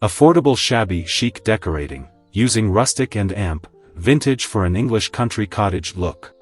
Affordable shabby chic decorating, using rustic and amp, vintage for an English country cottage look.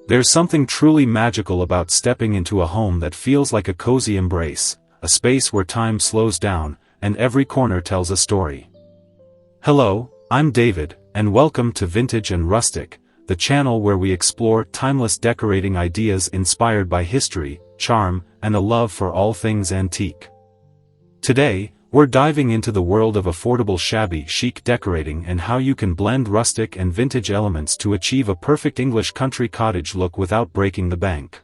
There's something truly magical about stepping into a home that feels like a cozy embrace, a space where time slows down, and every corner tells a story. Hello, I'm David, and welcome to Vintage and Rustic, the channel where we explore timeless decorating ideas inspired by history, charm, and a love for all things antique. Today, we're diving into the world of affordable shabby chic decorating and how you can blend rustic and vintage elements to achieve a perfect English country cottage look without breaking the bank.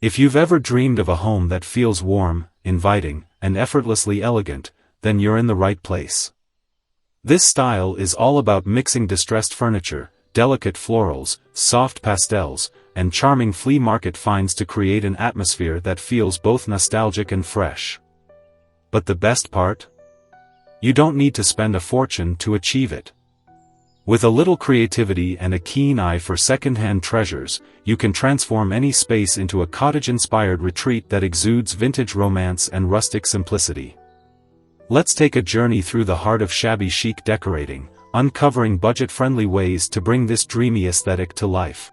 If you've ever dreamed of a home that feels warm, inviting, and effortlessly elegant, then you're in the right place. This style is all about mixing distressed furniture, delicate florals, soft pastels, and charming flea market finds to create an atmosphere that feels both nostalgic and fresh. But the best part? You don't need to spend a fortune to achieve it. With a little creativity and a keen eye for second-hand treasures, you can transform any space into a cottage-inspired retreat that exudes vintage romance and rustic simplicity. Let's take a journey through the heart of shabby chic decorating, uncovering budget-friendly ways to bring this dreamy aesthetic to life.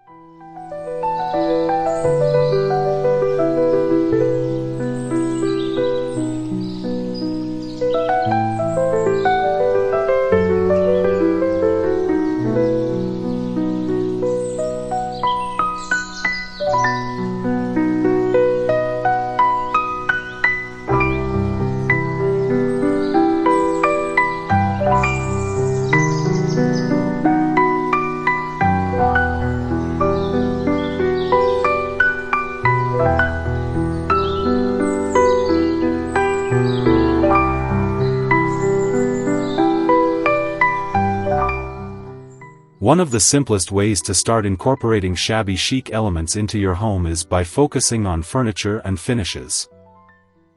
One of the simplest ways to start incorporating shabby chic elements into your home is by focusing on furniture and finishes.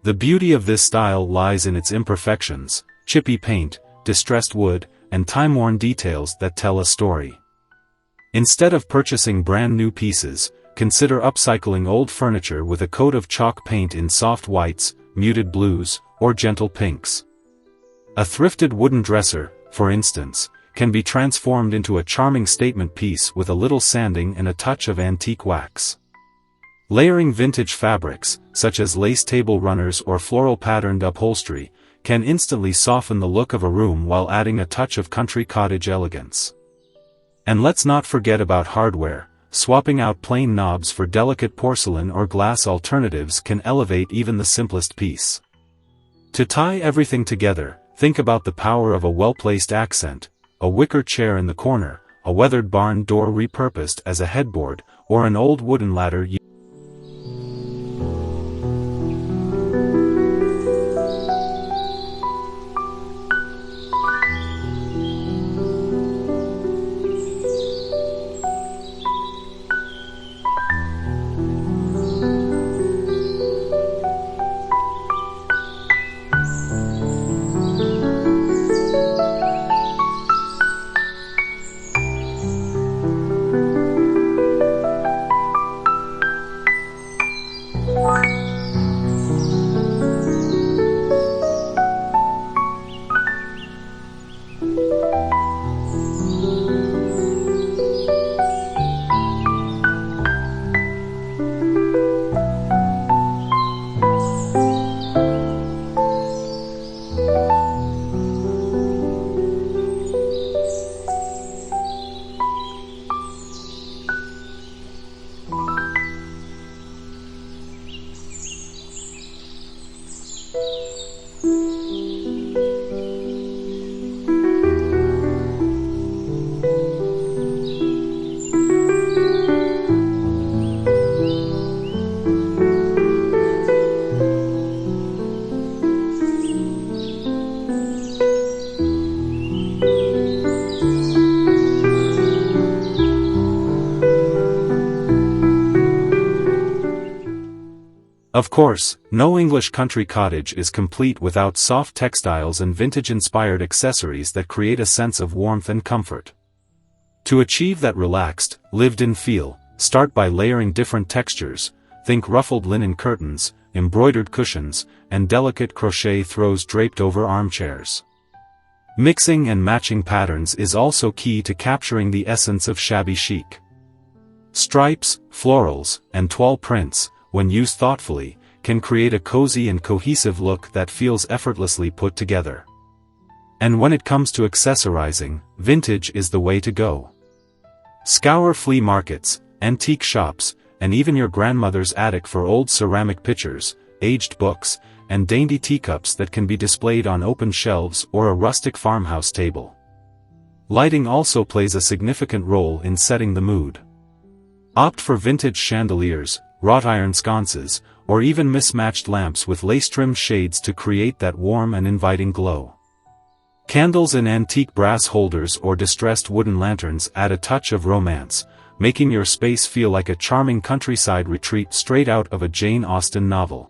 The beauty of this style lies in its imperfections, chippy paint, distressed wood, and time-worn details that tell a story. Instead of purchasing brand new pieces, consider upcycling old furniture with a coat of chalk paint in soft whites, muted blues, or gentle pinks. A thrifted wooden dresser, for instance, can be transformed into a charming statement piece with a little sanding and a touch of antique wax. Layering vintage fabrics, such as lace table runners or floral-patterned upholstery, can instantly soften the look of a room while adding a touch of country cottage elegance. And let's not forget about hardware. Swapping out plain knobs for delicate porcelain or glass alternatives can elevate even the simplest piece. To tie everything together, think about the power of a well-placed accent, a wicker chair in the corner, a weathered barn door repurposed as a headboard, or an old wooden ladder. Of course, no English country cottage is complete without soft textiles and vintage-inspired accessories that create a sense of warmth and comfort. To achieve that relaxed, lived-in feel, start by layering different textures. Think ruffled linen curtains, embroidered cushions, and delicate crochet throws draped over armchairs. Mixing and matching patterns is also key to capturing the essence of shabby chic. Stripes, florals, and toile prints, when used thoughtfully, can create a cozy and cohesive look that feels effortlessly put together. And when it comes to accessorizing, vintage is the way to go. Scour flea markets, antique shops, and even your grandmother's attic for old ceramic pitchers, aged books, and dainty teacups that can be displayed on open shelves or a rustic farmhouse table. Lighting also plays a significant role in setting the mood. Opt for vintage chandeliers, wrought iron sconces, or even mismatched lamps with lace-trimmed shades to create that warm and inviting glow. Candles in antique brass holders or distressed wooden lanterns add a touch of romance, making your space feel like a charming countryside retreat straight out of a Jane Austen novel.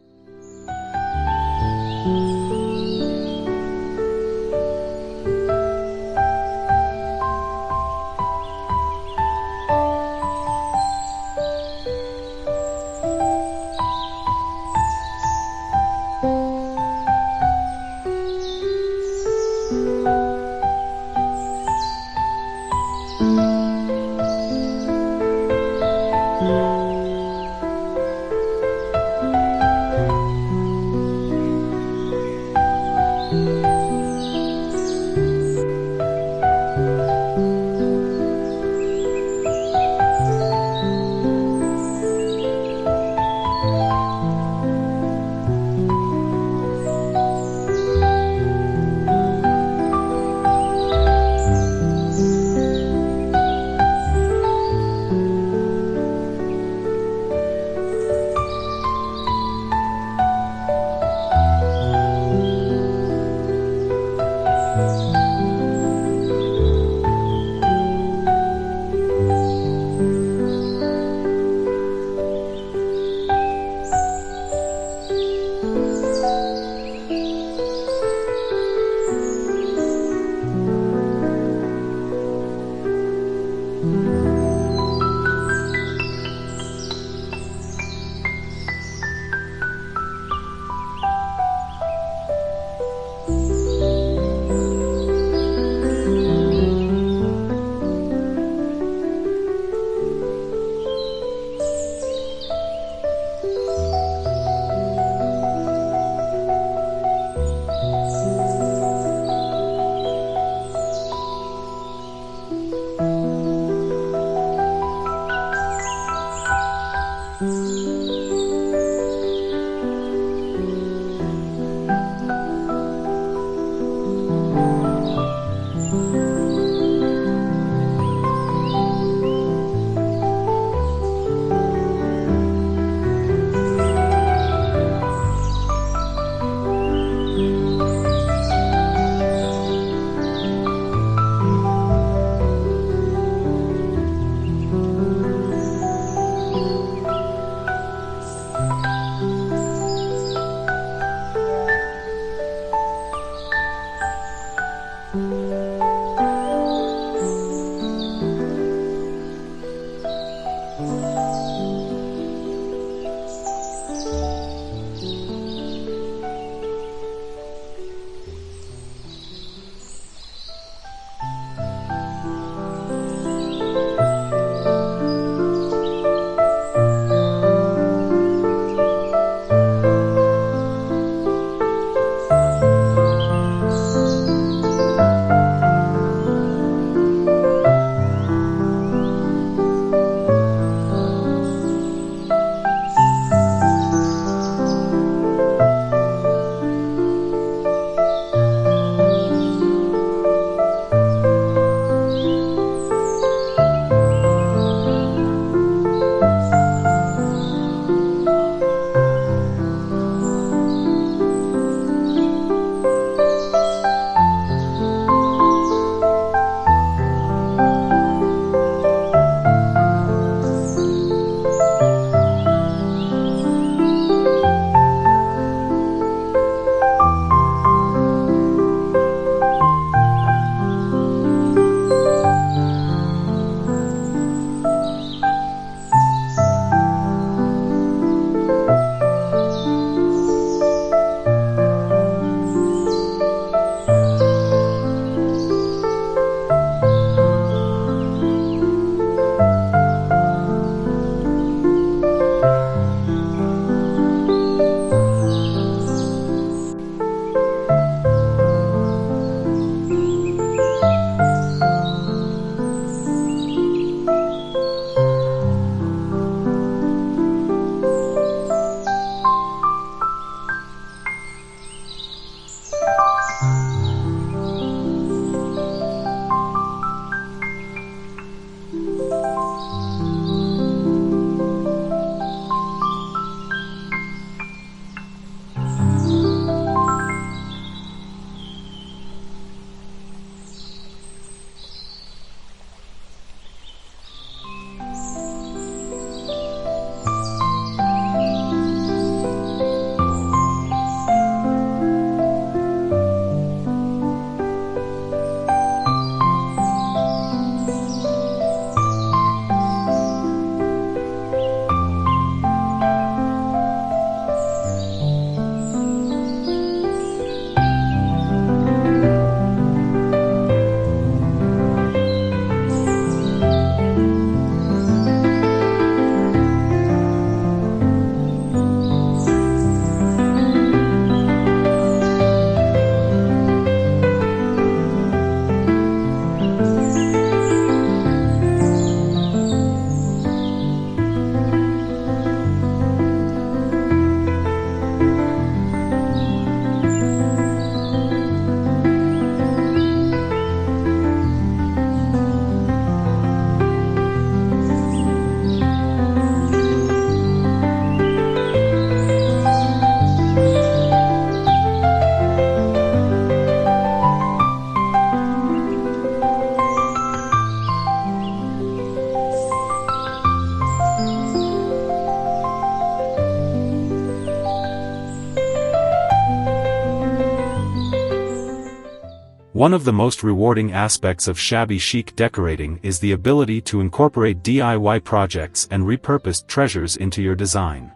One of the most rewarding aspects of shabby chic decorating is the ability to incorporate DIY projects and repurposed treasures into your design.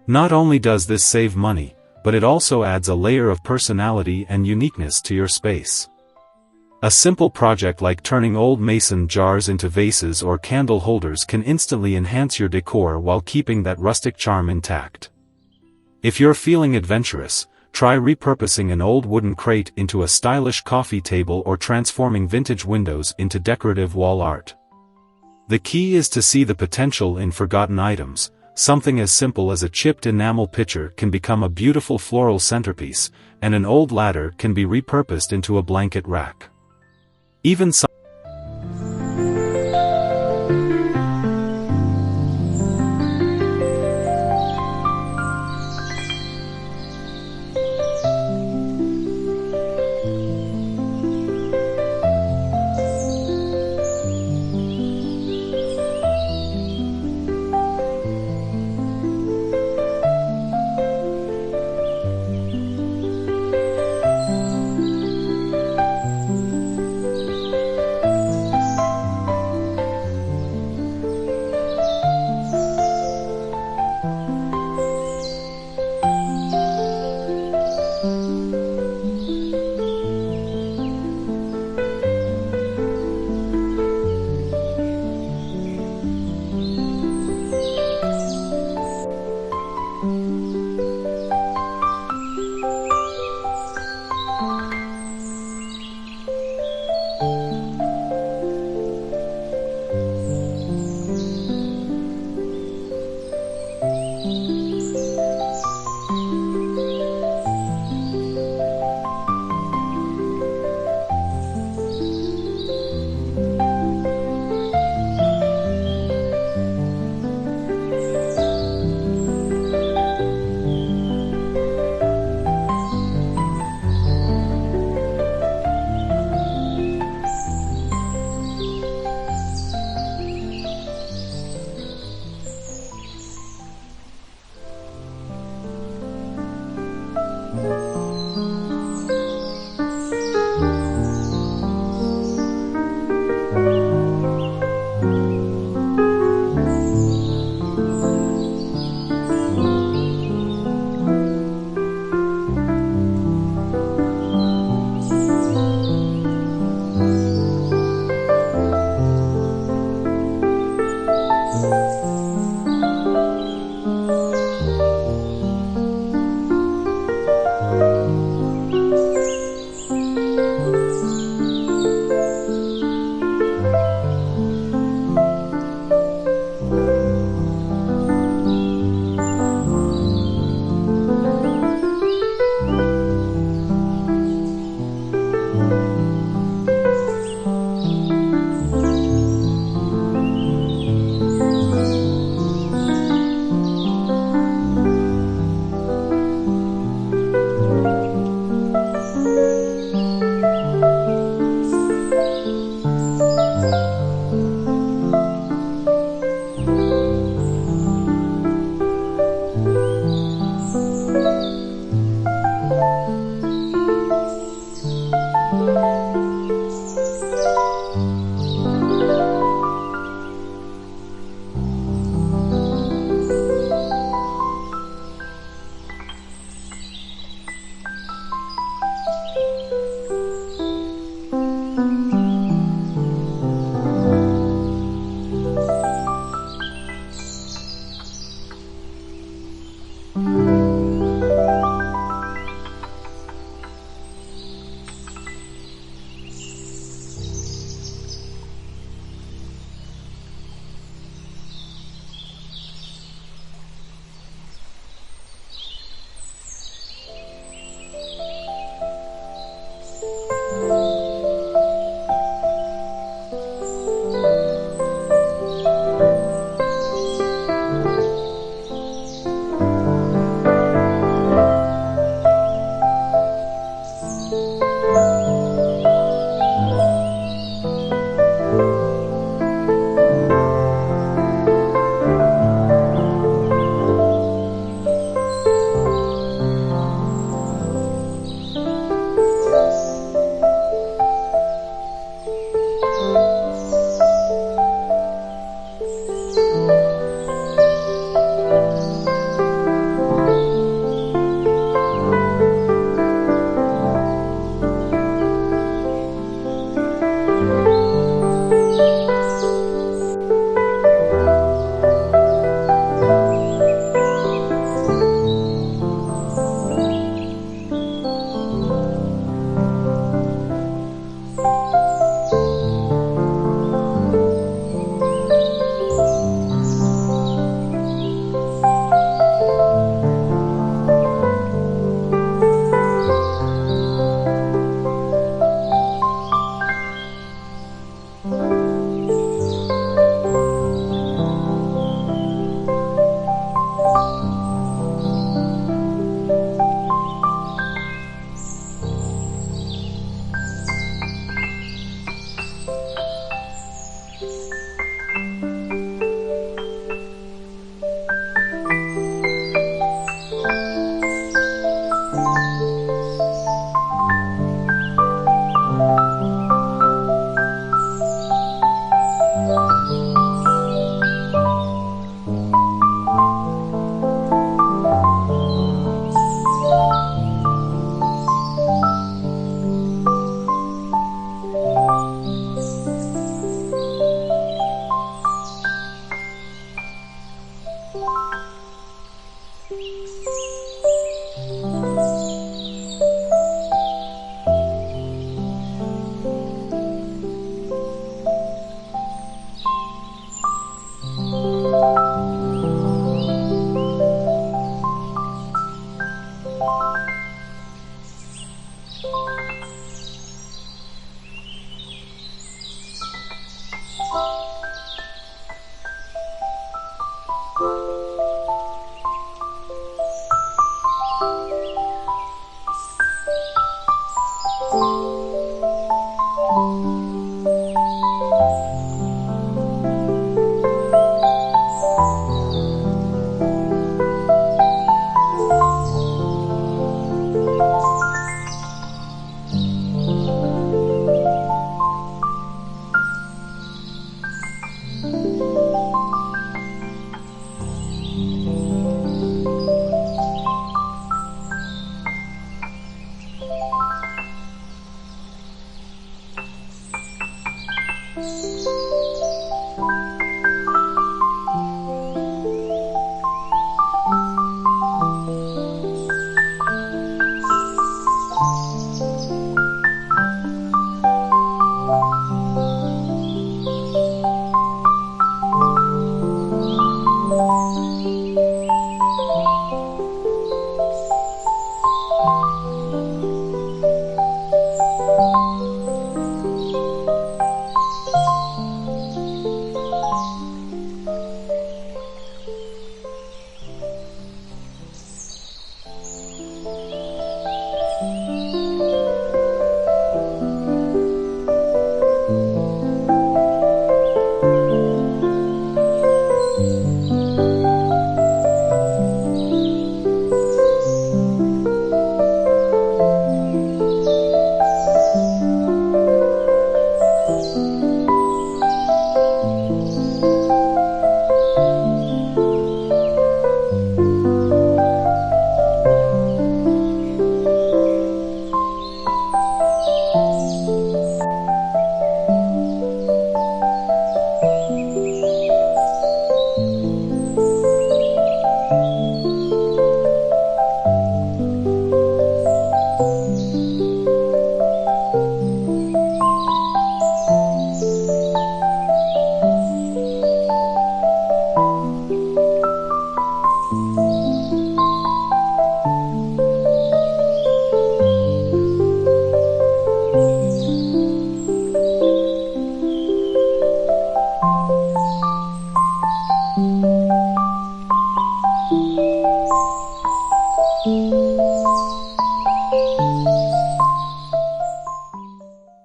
Not only does this save money, but it also adds a layer of personality and uniqueness to your space. A simple project like turning old mason jars into vases or candle holders can instantly enhance your decor while keeping that rustic charm intact. If you're feeling adventurous, try repurposing an old wooden crate into a stylish coffee table or transforming vintage windows into decorative wall art. The key is to see the potential in forgotten items. Something as simple as a chipped enamel pitcher can become a beautiful floral centerpiece, and an old ladder can be repurposed into a blanket rack. Even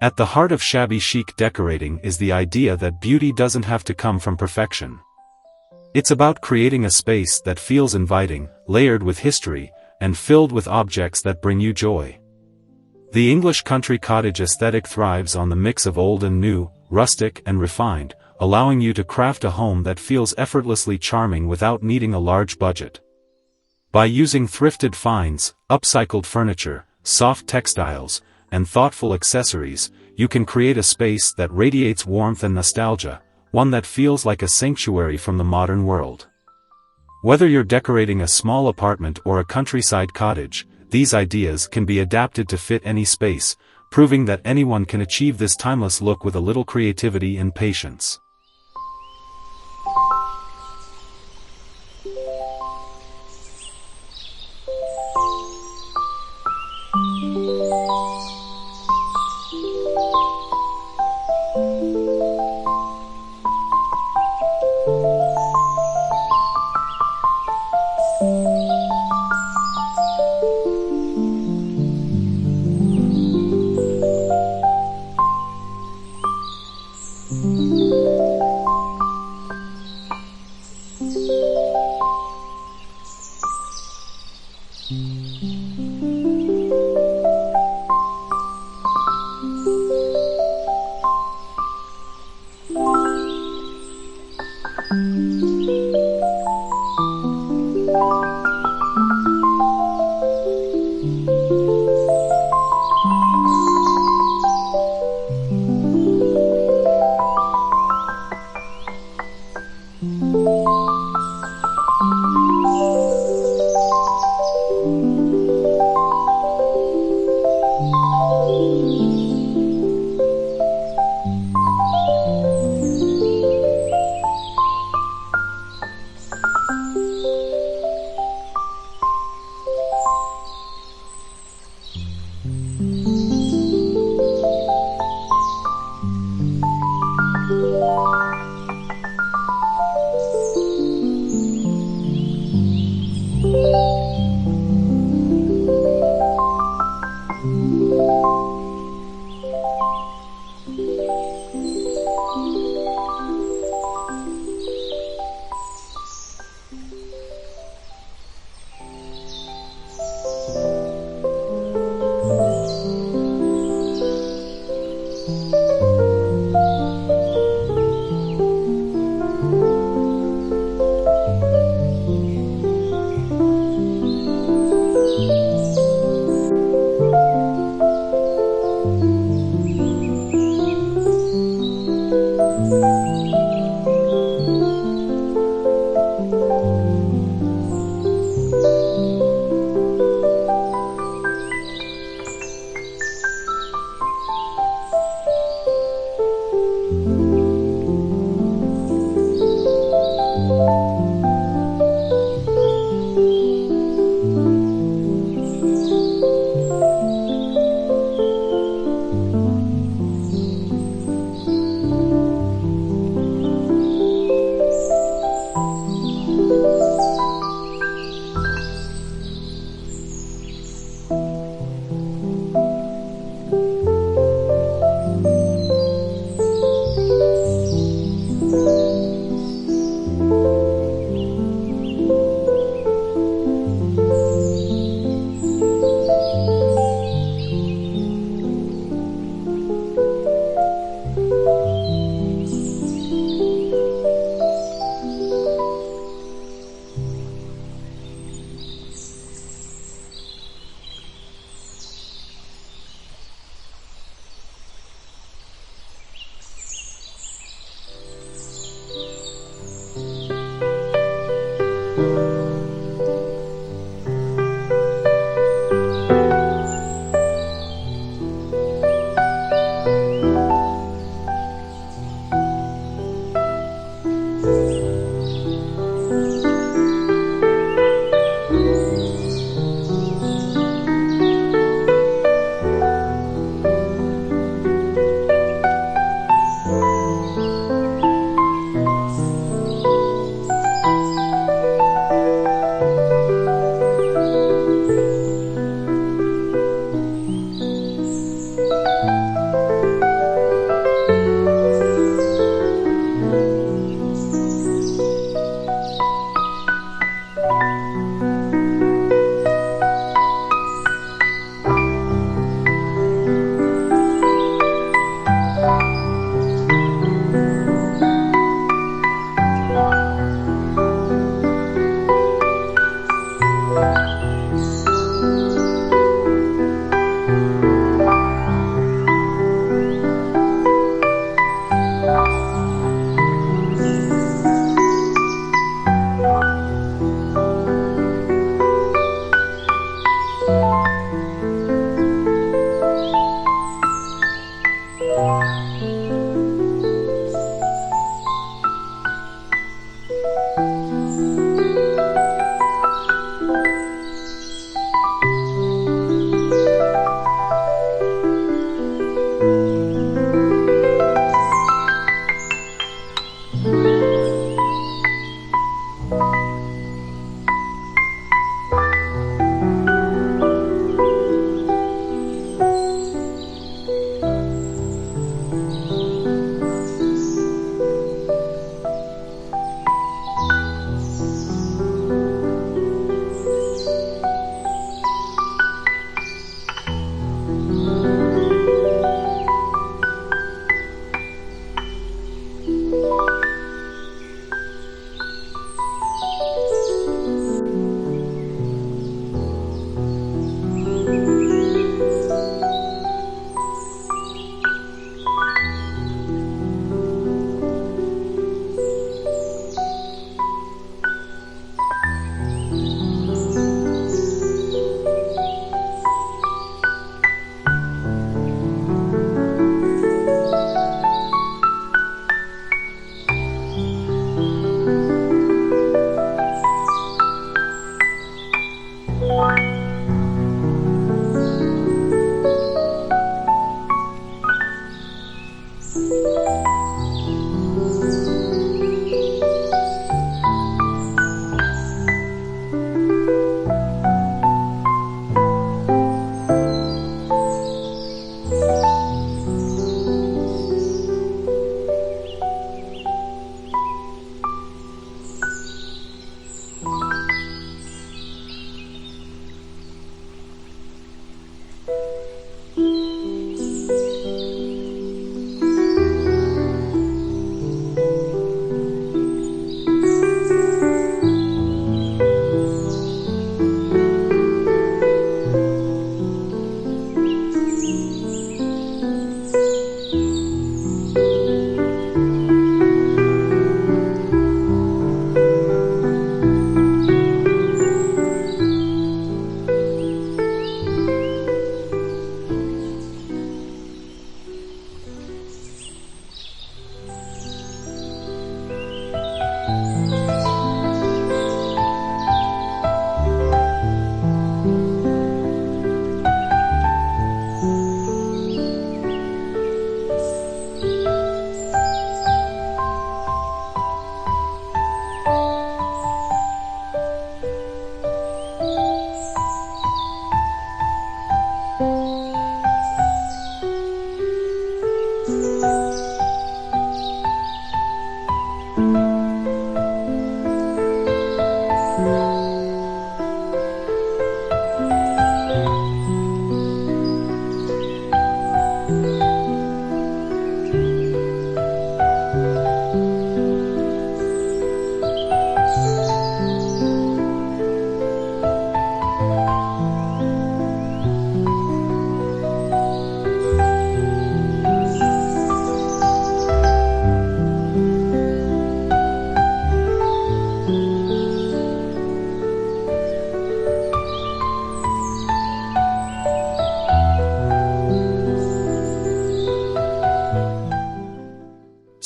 At the heart of shabby chic decorating is the idea that beauty doesn't have to come from perfection. It's about creating a space that feels inviting, layered with history, and filled with objects that bring you joy. The English country cottage aesthetic thrives on the mix of old and new, rustic and refined, allowing you to craft a home that feels effortlessly charming without needing a large budget. By using thrifted finds, upcycled furniture, soft textiles, and thoughtful accessories, you can create a space that radiates warmth and nostalgia, one that feels like a sanctuary from the modern world. Whether you're decorating a small apartment or a countryside cottage, these ideas can be adapted to fit any space, proving that anyone can achieve this timeless look with a little creativity and patience.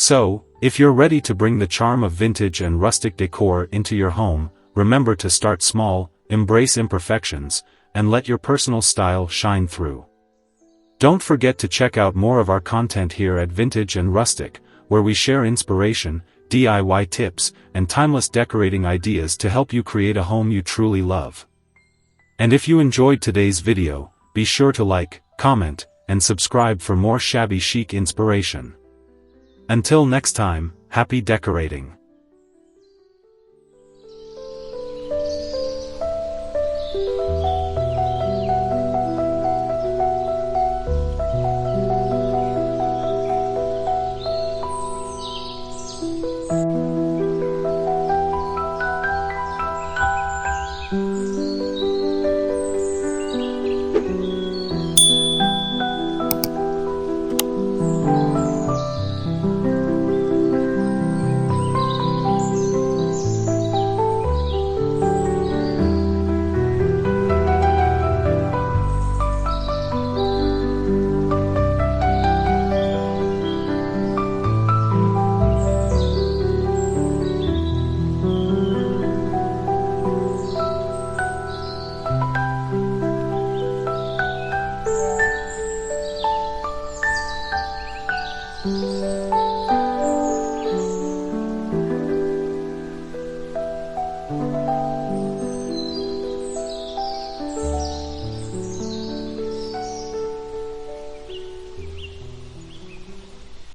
So, if you're ready to bring the charm of vintage and rustic decor into your home, remember to start small, embrace imperfections, and let your personal style shine through. Don't forget to check out more of our content here at Vintage and Rustic, where we share inspiration, DIY tips, and timeless decorating ideas to help you create a home you truly love. And if you enjoyed today's video, be sure to like, comment, and subscribe for more shabby chic inspiration. Until next time, happy decorating!